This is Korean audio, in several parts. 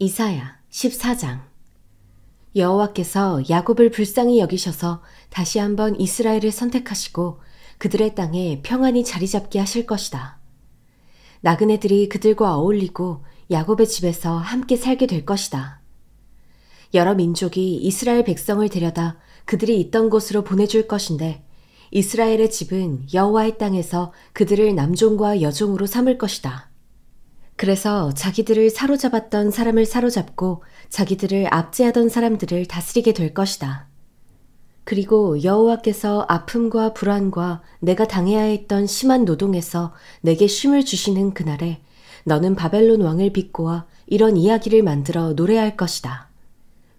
이사야 14장. 여호와께서 야곱을 불쌍히 여기셔서 다시 한번 이스라엘을 선택하시고 그들의 땅에 평안히 자리 잡게 하실 것이다. 나그네들이 그들과 어울리고 야곱의 집에서 함께 살게 될 것이다. 여러 민족이 이스라엘 백성을 데려다 그들이 있던 곳으로 보내줄 것인데 이스라엘의 집은 여호와의 땅에서 그들을 남종과 여종으로 삼을 것이다. 그래서 자기들을 사로잡았던 사람을 사로잡고 자기들을 압제하던 사람들을 다스리게 될 것이다. 그리고 여호와께서 아픔과 불안과 내가 당해야 했던 심한 노동에서 내게 쉼을 주시는 그날에 너는 바벨론 왕을 빚고와 이런 이야기를 만들어 노래할 것이다.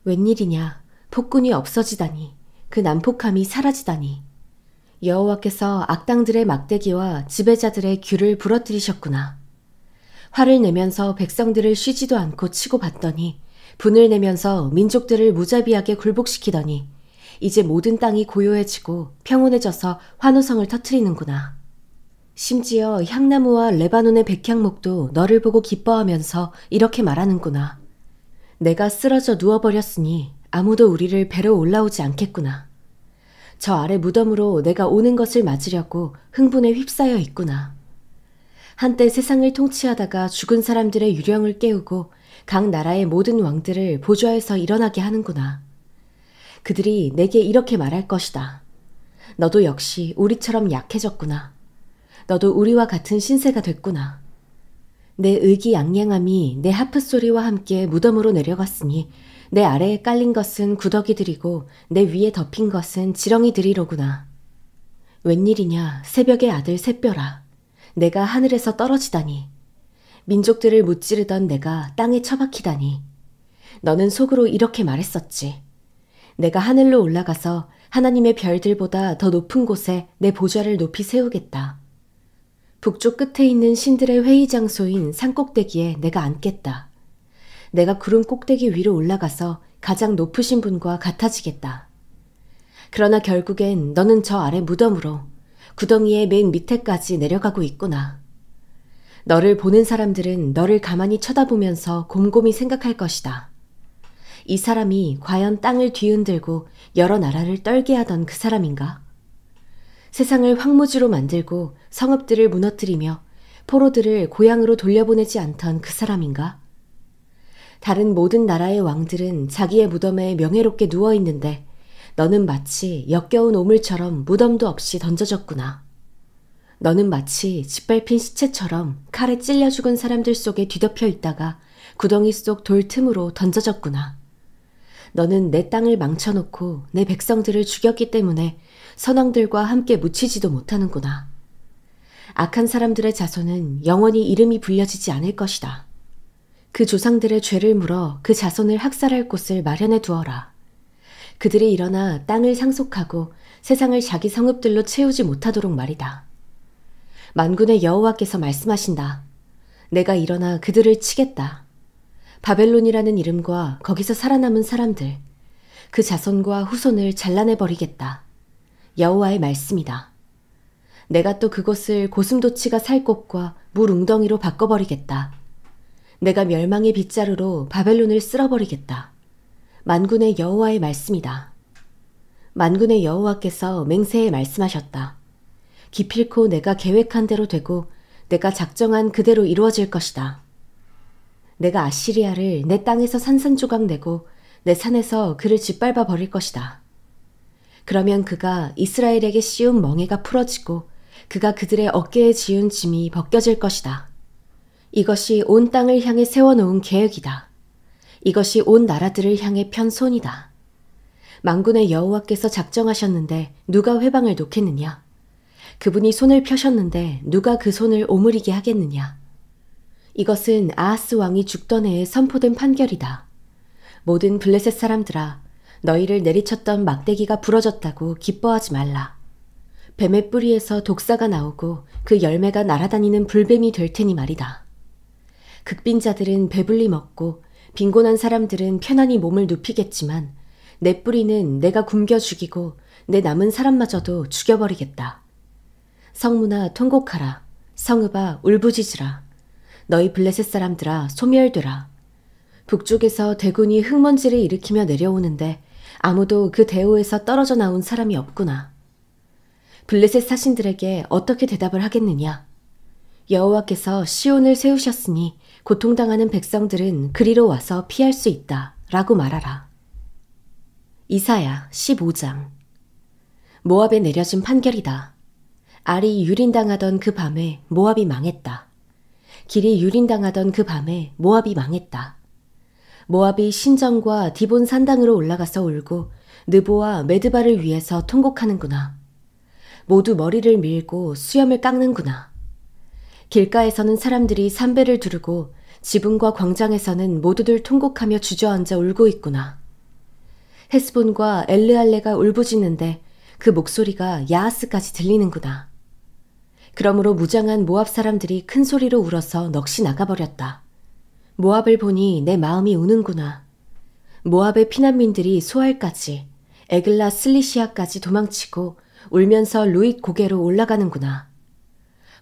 웬일이냐, 폭군이 없어지다니, 그 난폭함이 사라지다니. 여호와께서 악당들의 막대기와 지배자들의 규를 부러뜨리셨구나. 화를 내면서 백성들을 쉬지도 않고 치고 받더니 분을 내면서 민족들을 무자비하게 굴복시키더니 이제 모든 땅이 고요해지고 평온해져서 환호성을 터뜨리는구나. 심지어 향나무와 레바논의 백향목도 너를 보고 기뻐하면서 이렇게 말하는구나. 내가 쓰러져 누워버렸으니 아무도 우리를 뵈러 올라오지 않겠구나. 저 아래 무덤으로 내가 오는 것을 맞으려고 흥분에 휩싸여 있구나. 한때 세상을 통치하다가 죽은 사람들의 유령을 깨우고 각 나라의 모든 왕들을 보좌에서 일어나게 하는구나. 그들이 내게 이렇게 말할 것이다. 너도 역시 우리처럼 약해졌구나. 너도 우리와 같은 신세가 됐구나. 내 의기양양함이 내 하프 소리와 함께 무덤으로 내려갔으니 내 아래에 깔린 것은 구더기들이고 내 위에 덮인 것은 지렁이들이로구나. 웬일이냐, 새벽의 아들 샛별아. 내가 하늘에서 떨어지다니. 민족들을 무찌르던 내가 땅에 처박히다니. 너는 속으로 이렇게 말했었지. 내가 하늘로 올라가서 하나님의 별들보다 더 높은 곳에 내 보좌를 높이 세우겠다. 북쪽 끝에 있는 신들의 회의 장소인 산꼭대기에 내가 앉겠다. 내가 구름 꼭대기 위로 올라가서 가장 높으신 분과 같아지겠다. 그러나 결국엔 너는 저 아래 무덤으로 구덩이의 맨 밑에까지 내려가고 있구나. 너를 보는 사람들은 너를 가만히 쳐다보면서 곰곰이 생각할 것이다. 이 사람이 과연 땅을 뒤흔들고 여러 나라를 떨게 하던 그 사람인가? 세상을 황무지로 만들고 성읍들을 무너뜨리며 포로들을 고향으로 돌려보내지 않던 그 사람인가? 다른 모든 나라의 왕들은 자기의 무덤에 명예롭게 누워있는데 너는 마치 역겨운 오물처럼 무덤도 없이 던져졌구나. 너는 마치 짓밟힌 시체처럼 칼에 찔려 죽은 사람들 속에 뒤덮여 있다가 구덩이 속 돌 틈으로 던져졌구나. 너는 내 땅을 망쳐놓고 내 백성들을 죽였기 때문에 선왕들과 함께 묻히지도 못하는구나. 악한 사람들의 자손은 영원히 이름이 불려지지 않을 것이다. 그 조상들의 죄를 물어 그 자손을 학살할 곳을 마련해 두어라. 그들이 일어나 땅을 상속하고 세상을 자기 성읍들로 채우지 못하도록 말이다. 만군의 여호와께서 말씀하신다. 내가 일어나 그들을 치겠다. 바벨론이라는 이름과 거기서 살아남은 사람들, 그 자손과 후손을 잘라내버리겠다. 여호와의 말씀이다. 내가 또 그곳을 고슴도치가 살 곳과 물 웅덩이로 바꿔버리겠다. 내가 멸망의 빗자루로 바벨론을 쓸어버리겠다. 만군의 여호와의 말씀이다. 만군의 여호와께서 맹세에 말씀하셨다. 기필코 내가 계획한 대로 되고 내가 작정한 그대로 이루어질 것이다. 내가 아시리아를 내 땅에서 산산조각 내고 내 산에서 그를 짓밟아 버릴 것이다. 그러면 그가 이스라엘에게 씌운 멍에가 풀어지고 그가 그들의 어깨에 지운 짐이 벗겨질 것이다. 이것이 온 땅을 향해 세워놓은 계획이다. 이것이 온 나라들을 향해 편 손이다. 만군의 여호와께서 작정하셨는데 누가 회방을 놓겠느냐? 그분이 손을 펴셨는데 누가 그 손을 오므리게 하겠느냐? 이것은 아하스 왕이 죽던 해에 선포된 판결이다. 모든 블레셋 사람들아, 너희를 내리쳤던 막대기가 부러졌다고 기뻐하지 말라. 뱀의 뿌리에서 독사가 나오고 그 열매가 날아다니는 불뱀이 될 테니 말이다. 극빈자들은 배불리 먹고 빈곤한 사람들은 편안히 몸을 눕히겠지만 내 뿌리는 내가 굶겨 죽이고 내 남은 사람마저도 죽여버리겠다. 성문아 통곡하라. 성읍아 울부짖으라. 너희 블레셋 사람들아 소멸되라. 북쪽에서 대군이 흙먼지를 일으키며 내려오는데 아무도 그 대오에서 떨어져 나온 사람이 없구나. 블레셋 사신들에게 어떻게 대답을 하겠느냐. 여호와께서 시온을 세우셨으니 고통당하는 백성들은 그리로 와서 피할 수 있다 라고 말하라. 이사야 15장. 모압에 내려진 판결이다. 알이 유린당하던 그 밤에 모압이 망했다. 길이 유린당하던 그 밤에 모압이 망했다. 모압이 신정과 디본 산당으로 올라가서 울고 느보와 메드바를 위해서 통곡하는구나. 모두 머리를 밀고 수염을 깎는구나. 길가에서는 사람들이 삼배를 두르고 지붕과 광장에서는 모두들 통곡하며 주저앉아 울고 있구나. 헤스본과 엘르알레가 울부짖는데 그 목소리가 야하스까지 들리는구나. 그러므로 무장한 모압 사람들이 큰 소리로 울어서 넋이 나가버렸다. 모압을 보니 내 마음이 우는구나. 모압의 피난민들이 소알까지 에글라 슬리시아까지 도망치고 울면서 루잇 고개로 올라가는구나.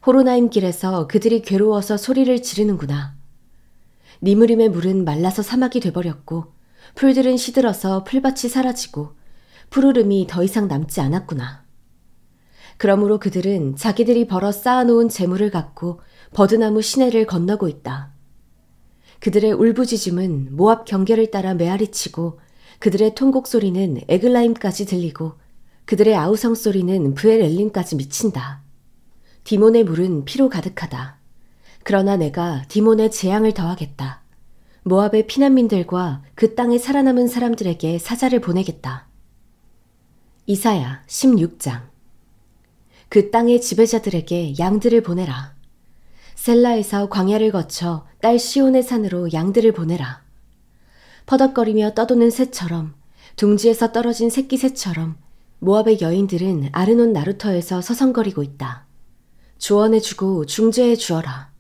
호로나임 길에서 그들이 괴로워서 소리를 지르는구나. 니무림의 물은 말라서 사막이 돼버렸고 풀들은 시들어서 풀밭이 사라지고 푸르름이 더 이상 남지 않았구나. 그러므로 그들은 자기들이 벌어 쌓아놓은 재물을 갖고 버드나무 시내를 건너고 있다. 그들의 울부짖음은 모압 경계를 따라 메아리치고 그들의 통곡 소리는 에글라임까지 들리고 그들의 아우성 소리는 브엘엘림까지 미친다. 디몬의 물은 피로 가득하다. 그러나 내가 디몬에 재앙을 더하겠다. 모압의 피난민들과 그 땅에 살아남은 사람들에게 사자를 보내겠다. 이사야 16장. 그 땅의 지배자들에게 양들을 보내라. 셀라에서 광야를 거쳐 딸 시온의 산으로 양들을 보내라. 퍼덕거리며 떠도는 새처럼 둥지에서 떨어진 새끼 새처럼 모압의 여인들은 아르논 나루터에서 서성거리고 있다. 조언해주고 중재해 주어라.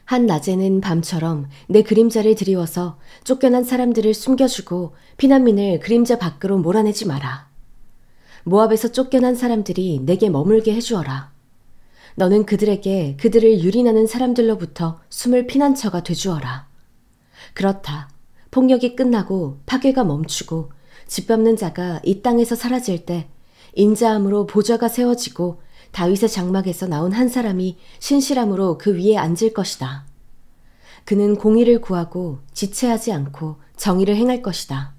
한낮에는 밤처럼 내 그림자를 드리워서 쫓겨난 사람들을 숨겨주고 피난민을 그림자 밖으로 몰아내지 마라. 모압에서 쫓겨난 사람들이 내게 머물게 해주어라. 너는 그들에게 그들을 유린하는 사람들로부터 숨을 피난처가 되주어라. 그렇다. 폭력이 끝나고 파괴가 멈추고 짓밟는 자가 이 땅에서 사라질 때 인자함으로 보좌가 세워지고 다윗의 장막에서 나온 한 사람이 신실함으로 그 위에 앉을 것이다. 그는 공의를 구하고 지체하지 않고 정의를 행할 것이다.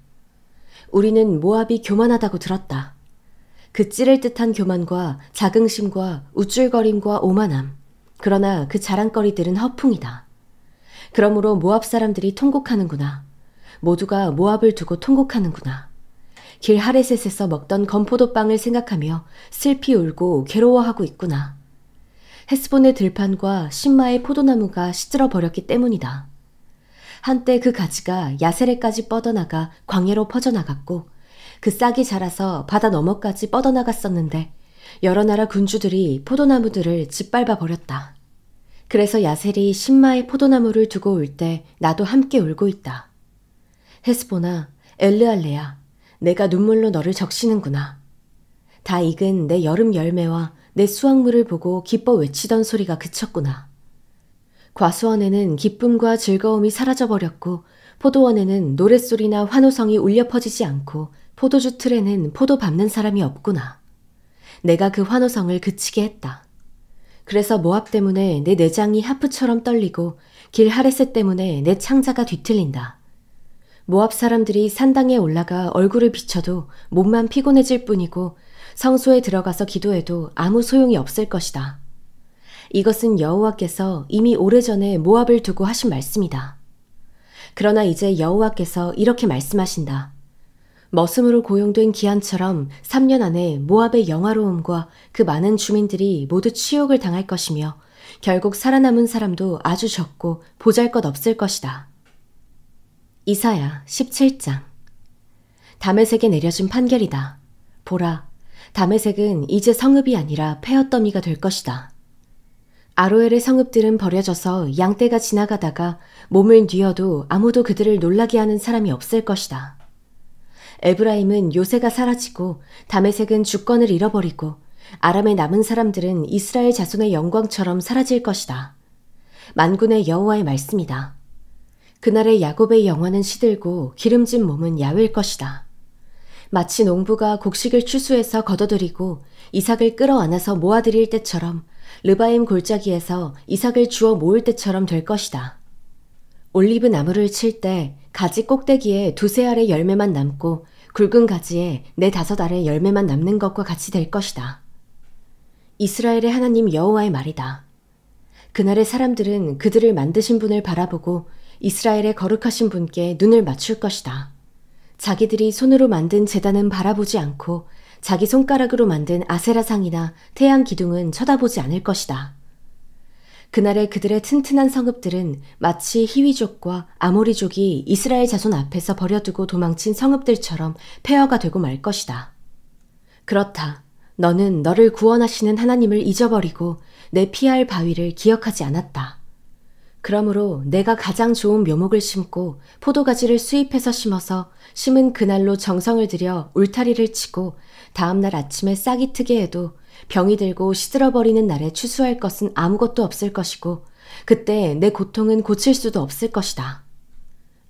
우리는 모압이 교만하다고 들었다. 그 찌를 듯한 교만과 자긍심과 우쭐거림과 오만함, 그러나 그 자랑거리들은 허풍이다. 그러므로 모압 사람들이 통곡하는구나. 모두가 모압을 두고 통곡하는구나. 길 하레셋에서 먹던 건포도빵을 생각하며 슬피 울고 괴로워하고 있구나. 헤스본의 들판과 신마의 포도나무가 시들어 버렸기 때문이다. 한때 그 가지가 야세레까지 뻗어나가 광야로 퍼져나갔고 그 싹이 자라서 바다 너머까지 뻗어나갔었는데 여러 나라 군주들이 포도나무들을 짓밟아 버렸다. 그래서 야셀이 신마의 포도나무를 두고 울 때 나도 함께 울고 있다. 헤스보나, 엘르알레야, 내가 눈물로 너를 적시는구나. 다 익은 내 여름 열매와 내 수확물을 보고 기뻐 외치던 소리가 그쳤구나. 과수원에는 기쁨과 즐거움이 사라져버렸고 포도원에는 노랫소리나 환호성이 울려 퍼지지 않고 포도주 틀에는 포도 밟는 사람이 없구나. 내가 그 환호성을 그치게 했다. 그래서 모압 때문에 내 내장이 하프처럼 떨리고 길 하레셋 때문에 내 창자가 뒤틀린다. 모압 사람들이 산당에 올라가 얼굴을 비춰도 몸만 피곤해질 뿐이고 성소에 들어가서 기도해도 아무 소용이 없을 것이다. 이것은 여호와께서 이미 오래전에 모압을 두고 하신 말씀이다. 그러나 이제 여호와께서 이렇게 말씀하신다. 머슴으로 고용된 기한처럼 3년 안에 모압의 영화로움과 그 많은 주민들이 모두 치욕을 당할 것이며 결국 살아남은 사람도 아주 적고 보잘것없을 것이다. 이사야 17장. 다메섹에 내려진 판결이다. 보라, 다메섹은 이제 성읍이 아니라 폐허더미가 될 것이다. 아로엘의 성읍들은 버려져서 양떼가 지나가다가 몸을 뉘어도 아무도 그들을 놀라게 하는 사람이 없을 것이다. 에브라임은 요새가 사라지고 다메섹은 주권을 잃어버리고 아람의 남은 사람들은 이스라엘 자손의 영광처럼 사라질 것이다. 만군의 여호와의 말씀이다. 그날의 야곱의 영혼은 시들고 기름진 몸은 야위일 것이다. 마치 농부가 곡식을 추수해서 걷어들이고 이삭을 끌어안아서 모아들일 때처럼 르바임 골짜기에서 이삭을 주워 모을 때처럼 될 것이다. 올리브 나무를 칠 때 가지 꼭대기에 2-3알의 열매만 남고 굵은 가지에 4-5알의 열매만 남는 것과 같이 될 것이다. 이스라엘의 하나님 여호와의 말이다. 그날의 사람들은 그들을 만드신 분을 바라보고 이스라엘의 거룩하신 분께 눈을 맞출 것이다. 자기들이 손으로 만든 제단은 바라보지 않고 자기 손가락으로 만든 아세라상이나 태양 기둥은 쳐다보지 않을 것이다. 그날에 그들의 튼튼한 성읍들은 마치 히위족과 아모리족이 이스라엘 자손 앞에서 버려두고 도망친 성읍들처럼 폐허가 되고 말 것이다. 그렇다. 너는 너를 구원하시는 하나님을 잊어버리고 내 피할 바위를 기억하지 않았다. 그러므로 내가 가장 좋은 묘목을 심고 포도가지를 수입해서 심어서 심은 그날로 정성을 들여 울타리를 치고 다음날 아침에 싹이 트게 해도 병이 들고 시들어버리는 날에 추수할 것은 아무것도 없을 것이고 그때 내 고통은 고칠 수도 없을 것이다.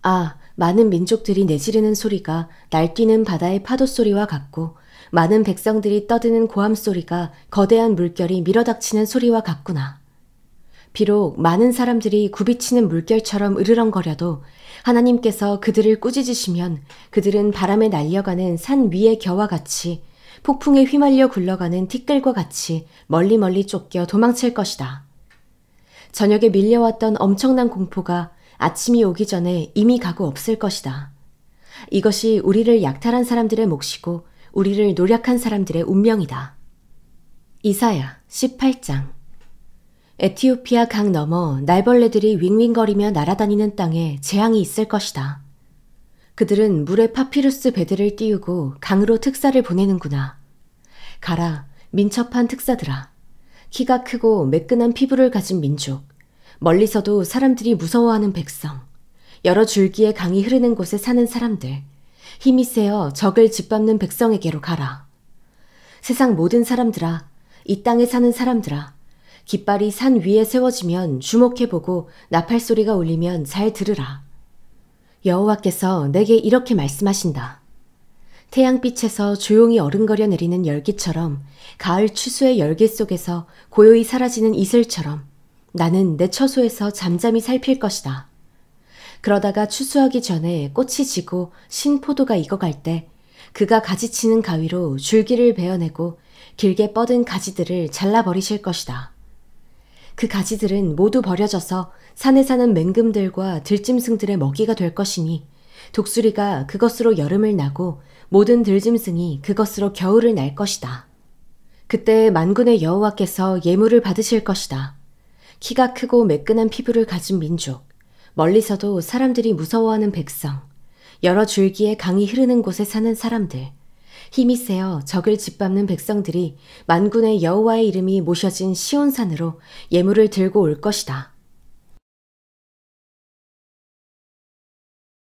아, 많은 민족들이 내지르는 소리가 날뛰는 바다의 파도 소리와 같고 많은 백성들이 떠드는 고함 소리가 거대한 물결이 밀어닥치는 소리와 같구나. 비록 많은 사람들이 굽이치는 물결처럼 으르렁거려도 하나님께서 그들을 꾸짖으시면 그들은 바람에 날려가는 산 위의 겨와 같이 폭풍에 휘말려 굴러가는 티끌과 같이 멀리 쫓겨 도망칠 것이다. 저녁에 밀려왔던 엄청난 공포가 아침이 오기 전에 이미 가고 없을 것이다. 이것이 우리를 약탈한 사람들의 몫이고 우리를 노력한 사람들의 운명이다. 이사야 18장. 에티오피아 강 너머 날벌레들이 윙윙거리며 날아다니는 땅에 재앙이 있을 것이다. 그들은 물에 파피루스 배들을 띄우고 강으로 특사를 보내는구나. 가라, 민첩한 특사들아. 키가 크고 매끈한 피부를 가진 민족, 멀리서도 사람들이 무서워하는 백성, 여러 줄기의 강이 흐르는 곳에 사는 사람들, 힘이 세어 적을 짓밟는 백성에게로 가라. 세상 모든 사람들아, 이 땅에 사는 사람들아, 깃발이 산 위에 세워지면 주목해보고 나팔 소리가 울리면 잘 들으라. 여호와께서 내게 이렇게 말씀하신다. 태양빛에서 조용히 어른거려 내리는 열기처럼 가을 추수의 열기 속에서 고요히 사라지는 이슬처럼 나는 내 처소에서 잠잠히 살필 것이다. 그러다가 추수하기 전에 꽃이 지고 신 포도가 익어갈 때 그가 가지치는 가위로 줄기를 베어내고 길게 뻗은 가지들을 잘라버리실 것이다. 그 가지들은 모두 버려져서 산에 사는 맹금들과 들짐승들의 먹이가 될 것이니 독수리가 그것으로 여름을 나고 모든 들짐승이 그것으로 겨울을 날 것이다. 그때 만군의 여호와께서 예물을 받으실 것이다. 키가 크고 매끈한 피부를 가진 민족, 멀리서도 사람들이 무서워하는 백성, 여러 줄기의 강이 흐르는 곳에 사는 사람들, 힘이 세어 적을 짓밟는 백성들이 만군의 여호와의 이름이 모셔진 시온산으로 예물을 들고 올 것이다.